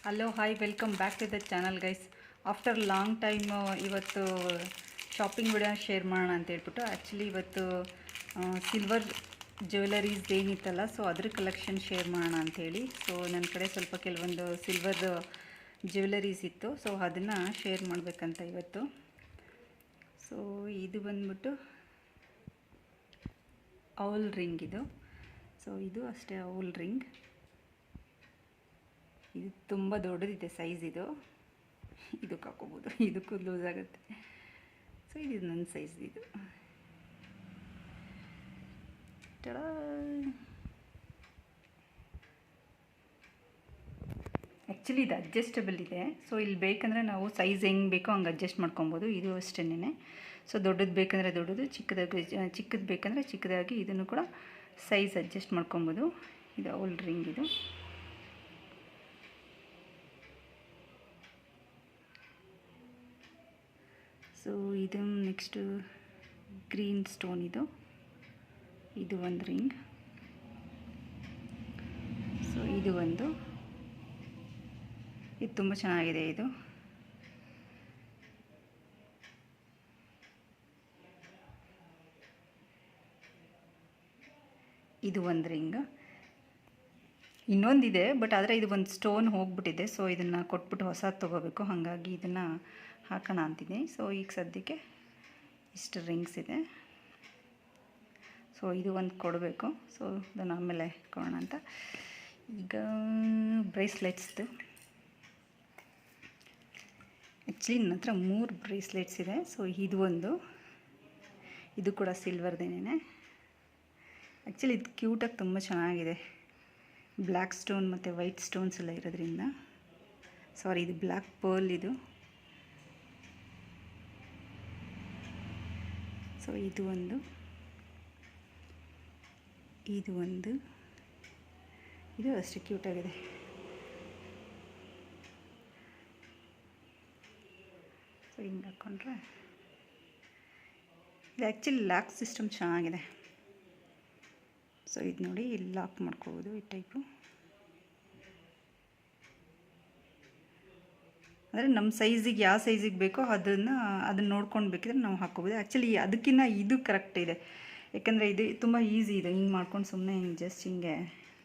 Hello hi welcome back to the channel guys. After long time ಇವತ್ತು shopping video share ಮಾಡೋಣ ಅಂತ ಹೇಳ್ಬಿಟ್ಟು actually ಇವತ್ತು ಸಿಲ್ವರ್ ಜ್ಯುವೆಲರೀಸ್ ಏನಿತ್ತಲ್ಲ ಸೊ ಅದ್ರ ಕಲೆಕ್ಷನ್ ಶೇರ್ ಮಾಡೋಣ ಅಂಥೇಳಿ. ಸೊ ನನ್ನ ಕಡೆ ಸ್ವಲ್ಪ ಕೆಲವೊಂದು ಸಿಲ್ವರ್ ಜ್ಯುವೆಲರೀಸ್ ಇತ್ತು, ಸೊ ಅದನ್ನು ಶೇರ್ ಮಾಡಬೇಕಂತ ಇವತ್ತು. ಸೊ ಇದು ಬಂದ್ಬಿಟ್ಟು ಔಲ್ ರಿಂಗ್ ಇದು. ಸೊ ಇದು ಅಷ್ಟೇ ಔಲ್ ರಿಂಗ್. ಇದು ತುಂಬ ದೊಡ್ಡದಿದೆ ಸೈಜ್. ಇದಕ್ಕೆ ಹಾಕೋಬೋದು, ಇದಕ್ಕೂ ಲೂಸ್ ಆಗುತ್ತೆ. ಸೊ ಇದು ನನ್ನ ಸೈಜ್. ಇದು ಆ್ಯಕ್ಚುಲಿ ಇದು ಅಡ್ಜಸ್ಟಬಲ್ ಇದೆ. ಸೊ ಇಲ್ಲಿ ಬೇಕಂದರೆ ನಾವು ಸೈಜ್ ಹೆಂಗೆ ಬೇಕೋ ಹಂಗೆ ಅಡ್ಜಸ್ಟ್ ಮಾಡ್ಕೊಬೋದು. ಇದು ಅಷ್ಟೇನೆ. ಸೊ ದೊಡ್ಡದು ಬೇಕಂದರೆ ದೊಡ್ಡದು, ಚಿಕ್ಕದು ಬೇಕಂದರೆ ಚಿಕ್ಕದಾಗಿ ಇದನ್ನು ಕೂಡ ಸೈಜ್ ಅಡ್ಜಸ್ಟ್ ಮಾಡ್ಕೊಬೋದು. ಇದು ಔಲ್ ರಿಂಗ್ ಇದು. ಸೊ ಇದು ನೆಕ್ಸ್ಟು ಗ್ರೀನ್ ಸ್ಟೋನ್ ಇದು ಒಂದು ರಿಂಗ್. ಸೊ ಇದು ತುಂಬ ಚೆನ್ನಾಗಿದೆ. ಇದು ಒಂದು ರಿಂಗ್. ಇನ್ನೊಂದಿದೆ ಬಟ್ ಆದರೆ ಇದು ಒಂದು ಸ್ಟೋನ್ ಹೋಗ್ಬಿಟ್ಟಿದೆ. ಸೊ ಇದನ್ನು ಕೊಟ್ಬಿಟ್ಟು ಹೊಸದು ತೊಗೋಬೇಕು, ಹಾಗಾಗಿ ಇದನ್ನು ಹಾಕೋಣ ಅಂತಿದ್ದೀನಿ. ಸೊ ಈಗ ಸದ್ಯಕ್ಕೆ ಇಷ್ಟು ರಿಂಗ್ಸ್ ಇದೆ. ಸೊ ಇದು ಒಂದು ಕೊಡಬೇಕು. ಸೊ ಅದನ್ನು ಆಮೇಲೆ ಕೊಡೋಣ ಅಂತ. ಈಗ ಬ್ರೇಸ್ಲೆಟ್ಸ್ದು ಆ್ಯಕ್ಚುಲಿ ನನ್ನ ಹತ್ರ 3 ಬ್ರೇಸ್ಲೆಟ್ಸ್ ಇದೆ. ಸೊ ಇದು ಕೂಡ ಸಿಲ್ವರ್ದೇನೆ. ಆ್ಯಕ್ಚುಲಿ ಇದು ಕ್ಯೂಟಾಗಿ ತುಂಬ ಚೆನ್ನಾಗಿದೆ. ಬ್ಲ್ಯಾಕ್ ಸ್ಟೋನ್ ಮತ್ತು ವೈಟ್ ಸ್ಟೋನ್ಸ್ ಎಲ್ಲ ಇರೋದ್ರಿಂದ. ಸಾರಿ, ಇದು ಬ್ಲ್ಯಾಕ್ ಪರ್ಲ್ ಇದು. ಸೊ ಇದು ಅಷ್ಟೇ ಕ್ಯೂಟಾಗಿದೆ. ಸೊ ಹಿಂಗೆ ಹಾಕ್ಕೊಂಡ್ರೆ ಇದು ಆ್ಯಕ್ಚುಲಿ ಲಾಕ್ ಸಿಸ್ಟಮ್ ಚೆನ್ನಾಗಿದೆ. ಸೊ ಇದು ನೋಡಿ, ಇಲ್ಲಿ ಲಾಕ್ ಮಾಡ್ಕೋಬೋದು ಈ ಟೈಪು. ಅಂದರೆ ನಮ್ಮ ಸೈಜಿಗೆ ಯಾವ ಸೈಜಿಗೆ ಬೇಕೋ ಅದನ್ನು ನೋಡ್ಕೊಂಡು ಬೇಕಿದ್ರೆ ನಾವು ಹಾಕ್ಕೋಬೋದು. ಆ್ಯಕ್ಚುಲಿ ಅದಕ್ಕಿಂತ ಇದು ಕರೆಕ್ಟ್ ಇದೆ, ಯಾಕಂದರೆ ಇದು ತುಂಬ ಈಸಿ ಇದೆ. ಹಿಂಗೆ ಮಾಡ್ಕೊಂಡು ಸುಮ್ಮನೆ ಹಿಂಗೆ ಜಸ್ಟ್ ಹಿಂಗೆ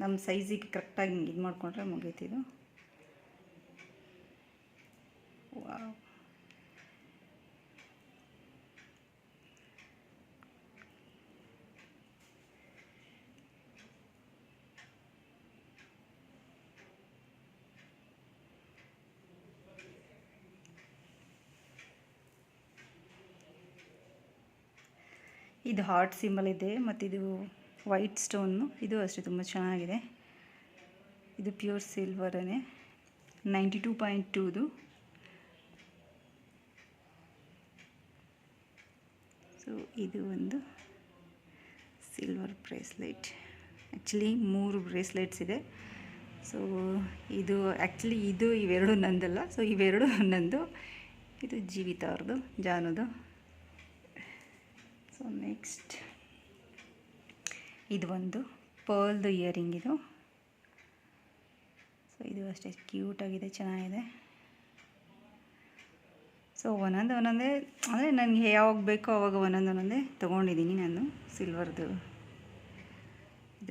ನಮ್ಮ ಸೈಜಿಗೆ ಕರೆಕ್ಟಾಗಿ ಹಿಂಗೆ ಇದು ಮಾಡಿಕೊಂಡ್ರೆ ಮುಗೀತಿದು. ವಾವ್, ಇದು ಹಾರ್ಟ್ ಸಿಂಬಲ್ ಇದೆ ಮತ್ತು ಇದು ವೈಟ್ ಸ್ಟೋನು. ಇದು ಅಷ್ಟೇ ತುಂಬ ಚೆನ್ನಾಗಿದೆ. ಇದು ಪ್ಯೂರ್ ಸಿಲ್ವರೇ, 92.2. ಸೊ ಇದು ಒಂದು ಸಿಲ್ವರ್ ಬ್ರೇಸ್ಲೆಟ್. ಆ್ಯಕ್ಚುಲಿ 3 ಬ್ರೇಸ್ಲೆಟ್ಸ್ ಇದೆ. ಸೊ ಇದು ಆ್ಯಕ್ಚುಲಿ ಇವೆರಡು ನಂದಲ್ಲ. ಸೊ ಇವೆರಡು ನಂದು. ಇದು ಜೀವಿತ ಅವ್ರದ್ದು, ಜಾನುದು. ಸೊ ನೆಕ್ಸ್ಟ್ ಇದು ಒಂದು ಪರ್ಲ್ದು ಇಯರಿಂಗ್ ಇದು. ಸೊ ಇದು ಅಷ್ಟೇ ಕ್ಯೂಟಾಗಿದೆ, ಚೆನ್ನಾಗಿದೆ. ಸೊ ಒಂದೊಂದೇ ಅಂದರೆ ನನಗೆ ಯಾವಾಗ ಬೇಕೋ ಅವಾಗ ಒಂದೊಂದೇ ತೊಗೊಂಡಿದ್ದೀನಿ ನಾನು ಸಿಲ್ವರ್ದು.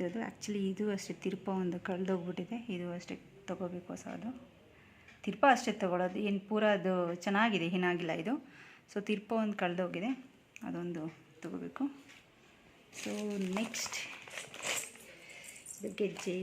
ಇದು ಆ್ಯಕ್ಚುಲಿ ಇದು ಅಷ್ಟೇ ತಿರ್ಪ ಒಂದು ಕಳೆದೋಗ್ಬಿಟ್ಟಿದೆ. ಇದು ಅಷ್ಟೇ ತೊಗೋಬೇಕು ಹೊಸದು. ತಿರ್ಪ ಅಷ್ಟೇ ತೊಗೊಳೋದು, ಏನು ಪೂರ ಅದು ಚೆನ್ನಾಗಿದೆ, ಏನಾಗಿಲ್ಲ ಇದು. ಸೊ ತಿರ್ಪ ಒಂದು ಕಳೆದೋಗಿದೆ, ಅದೊಂದು ತೊಗೋಬೇಕು. ಸೊ ನೆಕ್ಸ್ಟ್ ಇದು ಗೆಜ್ಜೆ.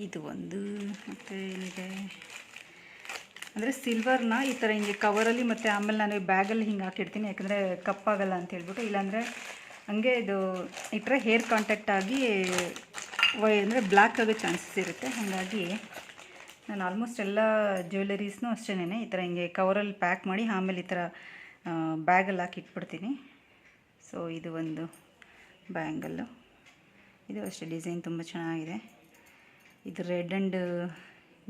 ಇದು ಒಂದು ಮತ್ತು ಏನಿದೆ ಅಂದರೆ ಸಿಲ್ವರ್ನ ಈ ಥರ ಹಿಂಗೆ ಕವರಲ್ಲಿ ಮತ್ತು ಆಮೇಲೆ ನಾನು ಬ್ಯಾಗಲ್ಲಿ ಹಿಂಗೆ ಹಾಕಿಡ್ತೀನಿ, ಯಾಕಂದರೆ ಕಪ್ಪಾಗಲ್ಲ ಅಂತ ಹೇಳ್ಬಿಟ್ಟು. ಇಲ್ಲಾಂದರೆ ಹಂಗೆ ಇದು ಇಟ್ಟರೆ ಹೇರ್ ಕಾಂಟ್ಯಾಕ್ಟ್ ಆಗಿ ಅಂದರೆ ಬ್ಲ್ಯಾಕ್ ಆಗೋ ಚಾನ್ಸಸ್ ಇರುತ್ತೆ. ಹಾಗಾಗಿ ನಾನು ಆಲ್ಮೋಸ್ಟ್ ಎಲ್ಲ ಜ್ಯುವೆಲರೀಸ್ನೂ ಅಷ್ಟೇನೆ ಈ ಥರ ಹಿಂಗೆ ಕವರಲ್ಲಿ ಪ್ಯಾಕ್ ಮಾಡಿ ಆಮೇಲೆ ಈ ಥರ ಬ್ಯಾಗಲ್ಲಿ ಹಾಕಿ ಇಟ್ಬಿಡ್ತೀನಿ. ಸೊ ಇದು ಒಂದು ಬ್ಯಾಂಗಲ್ಲು. ಇದು ಅಷ್ಟೇ ಡಿಸೈನ್ ತುಂಬ ಚೆನ್ನಾಗಿದೆ. ಇದು ರೆಡ್ ಆ್ಯಂಡ್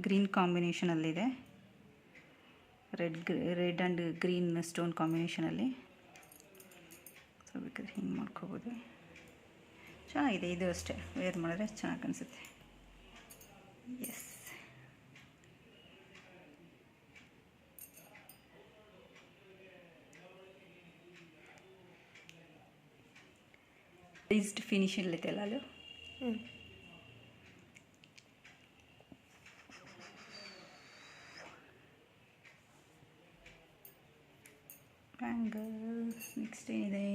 ಗ್ರೀನ್ ಕಾಂಬಿನೇಷನಲ್ಲಿದೆ. ರೆಡ್ ಆ್ಯಂಡ್ ಗ್ರೀನ್ ಸ್ಟೋನ್ ಕಾಂಬಿನೇಷನಲ್ಲಿ. ಸೊ ಬೇಕಾದ್ರೆ ಹಿಂಗೆ ಮಾಡ್ಕೋಬೋದು. ಚೆನ್ನಾಗಿದೆ. ಇದು ಅಷ್ಟೇ ವೇರ್ ಮಾಡಿದ್ರೆ ಚೆನ್ನಾಗಿ ಕಾಣಿಸುತ್ತೆ. ಎಸ್, ಈಸ್ಟ್ ಫಿನಿಶಿಂಗ್ ಐತೆಲ್ಲ ಅದು. ಬ್ಯಾಂಗಲ್ ನೆಕ್ಸ್ಟ್ ಏನಿದೆ?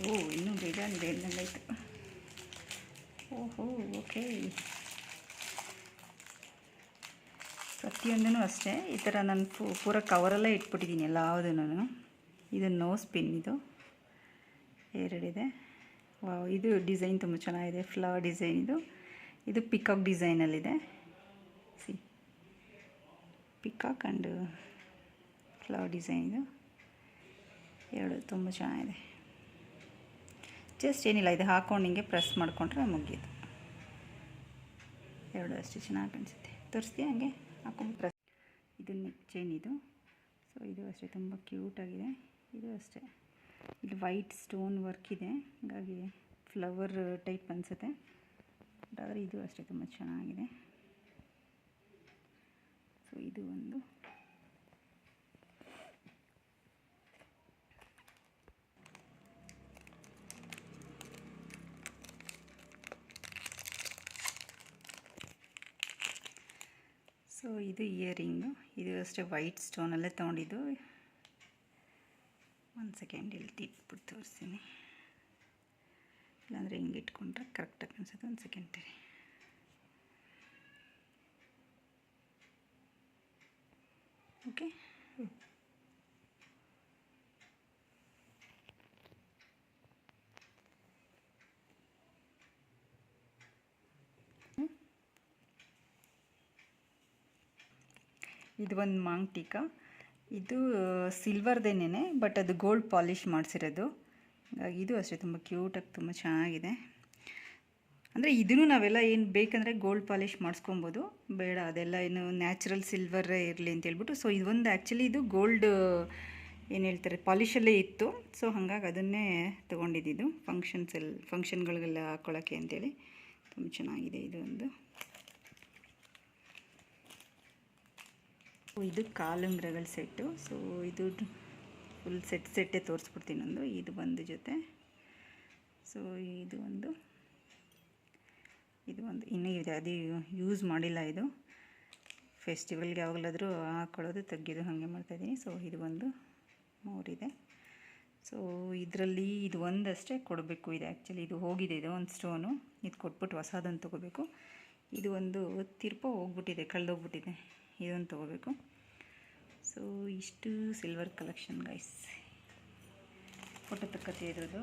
ಓ, ಇನ್ನೂ ಬೇಜಾನಿದೆ ಎಂದಂಗಾಯ್ತು. ಓಹೋ, ಓಕೆ. ಪ್ರತಿಯೊಂದೂ ಅಷ್ಟೇ ಈ ಥರ ನಾನು ಪೂರ ಕವರಲ್ಲೇ ಇಟ್ಬಿಟ್ಟಿದ್ದೀನಿ ಎಲ್ಲದೂ. ಇದು ನೋಸ್ ಪಿನ್, ಇದು ಎರಡಿದೆ. ವಾವ್, ಇದು ಡಿಸೈನ್ ತುಂಬ ಚೆನ್ನಾಗಿದೆ. ಫ್ಲವರ್ ಡಿಸೈನ್ ಇದು. ಇದು ಪಿಕಾಕ್ ಡಿಸೈನಲ್ಲಿದೆ. See, peacock and flower design ಇದು ಎರಡು ತುಂಬ ಚೆನ್ನಾಗಿದೆ. ಜಸ್ಟ್ ಏನಿಲ್ಲ, ಇದು ಹಾಕ್ಕೊಂಡು ಹಿಂಗೆ ಪ್ರೆಸ್ ಮಾಡಿಕೊಂಡ್ರೆ ಮುಗಿಯೋದು. ಎರಡು ಅಷ್ಟೇ ಚೆನ್ನಾಗಿ ಕಾಣಿಸುತ್ತೆ. ತೋರಿಸ್ತೀಯ ಹಂಗೆ ಹಾಕೊಂಡು ಪ್ರೆಸ್. ಇದು ನೆಕ್ ಚೈನ್ ಇದು. ಸೊ ಇದು ಅಷ್ಟೇ ತುಂಬ ಕ್ಯೂಟಾಗಿದೆ. ಇದು ಅಷ್ಟೇ, ಇಲ್ಲಿ ವೈಟ್ ಸ್ಟೋನ್ ವರ್ಕ್ ಇದೆ, ಹಾಗಾಗಿ ಫ್ಲವರ್ ಟೈಪ್ ಅನಿಸುತ್ತೆ. ಆದರೆ ಇದು ಅಷ್ಟೇ ತುಂಬ ಚೆನ್ನಾಗಿದೆ. ಸೊ ಇದು ಒಂದು. ಸೊ ಇದು ಇಯರಿಂಗು. ಇದು ಅಷ್ಟೇ ವೈಟ್ ಸ್ಟೋನಲ್ಲೇ ತೊಗೊಂಡಿದ್ದು. ಒಂದು ಸೆಕೆಂಡ್ ಇಲ್ಲಿ ಇಟ್ಬಿಟ್ಟು ತೋರಿಸ್ತೀನಿ, ಇಲ್ಲಾಂದರೆ ಹಿಂಗೆ ಇಟ್ಕೊಂಡ್ರೆ ಕರೆಕ್ಟಾಗಿ ಅನಿಸುತ್ತೆ. ಒಂದು ಸೆಕೆಂಡ್ ತರಿ. ಓಕೆ, ಇದು ಒಂದು ಮಾಂಗ್ ಟೀಕಾ. ಇದು ಸಿಲ್ವರ್ದೇನೇ, ಬಟ್ ಅದು ಗೋಲ್ಡ್ ಪಾಲಿಷ್ ಮಾಡಿಸಿರೋದು. ಹಾಗಾಗಿ ಇದು ಅಷ್ಟೇ ತುಂಬ ಕ್ಯೂಟಾಗಿ ತುಂಬ ಚೆನ್ನಾಗಿದೆ. ಅಂದರೆ ಇದನ್ನು ನಾವೆಲ್ಲ ಏನು ಬೇಕಂದರೆ ಗೋಲ್ಡ್ ಪಾಲಿಷ್ ಮಾಡಿಸ್ಕೊಬೋದು. ಬೇಡ ಅದೆಲ್ಲ ಏನು ನ್ಯಾಚುರಲ್ ಸಿಲ್ವರೇ ಇರಲಿ ಅಂತ ಹೇಳ್ಬಿಟ್ಟು. ಸೊ ಇದೊಂದು ಆ್ಯಕ್ಚುಲಿ ಇದು ಗೋಲ್ಡ್ ಏನು ಹೇಳ್ತಾರೆ ಪಾಲಿಷಲ್ಲೇ ಇತ್ತು. ಸೊ ಹಾಗಾಗಿ ಅದನ್ನೇ ತೊಗೊಂಡಿದ್ದು ಫಂಕ್ಷನ್ಗಳಿಗೆಲ್ಲ ಹಾಕ್ಕೊಳ್ಳೋಕ್ಕೆ ಅಂತೇಳಿ. ತುಂಬ ಚೆನ್ನಾಗಿದೆ ಇದು ಒಂದು. ಇದು ಕಾಲುಂಗ್ರಗಳ ಸೆಟ್ಟು. ಸೊ ಇದು ಫುಲ್ ಸೆಟ್ಟೇ ತೋರಿಸ್ಬಿಡ್ತೀನಿ. ಇದು ಒಂದು ಜೊತೆ. ಸೊ ಇದು ಒಂದು ಇನ್ನೂ ಇದೆ, ಅದು ಯೂಸ್ ಮಾಡಿಲ್ಲ. ಇದು ಫೆಸ್ಟಿವಲ್ಗೆ ಯಾವಾಗಲಾದರೂ ಹಾಕ್ಕೊಳ್ಳೋದು, ತೆಗೆಯೋದು ಹಾಗೆ ಮಾಡ್ತಾಯಿದ್ದೀನಿ. ಸೊ ಇದು ಒಂದು ಮೂರಿದೆ. ಸೊ ಇದರಲ್ಲಿ ಇದು ಒಂದಷ್ಟೇ ಕೊಡಬೇಕು. ಇದು ಆ್ಯಕ್ಚುಲಿ ಇದು ಹೋಗಿದೆ, ಇದು ಒಂದು ಸ್ಟೋನು. ಇದು ಕೊಟ್ಬಿಟ್ಟು ಹೊಸದೊಂದು ತೊಗೋಬೇಕು. ಇದು ಒಂದು ತಿರ್ಪ ಹೋಗ್ಬಿಟ್ಟಿದೆ, ಕಳೆದೋಗ್ಬಿಟ್ಟಿದೆ. ಇದೊಂದು ತೊಗೋಬೇಕು. ಸೊ ಇಷ್ಟು ಸಿಲ್ವರ್ ಕಲೆಕ್ಷನ್ ಗೈಸ್. ಫೋಟೋ ತಕ್ಕತ್ತೆ ಇರೋದು.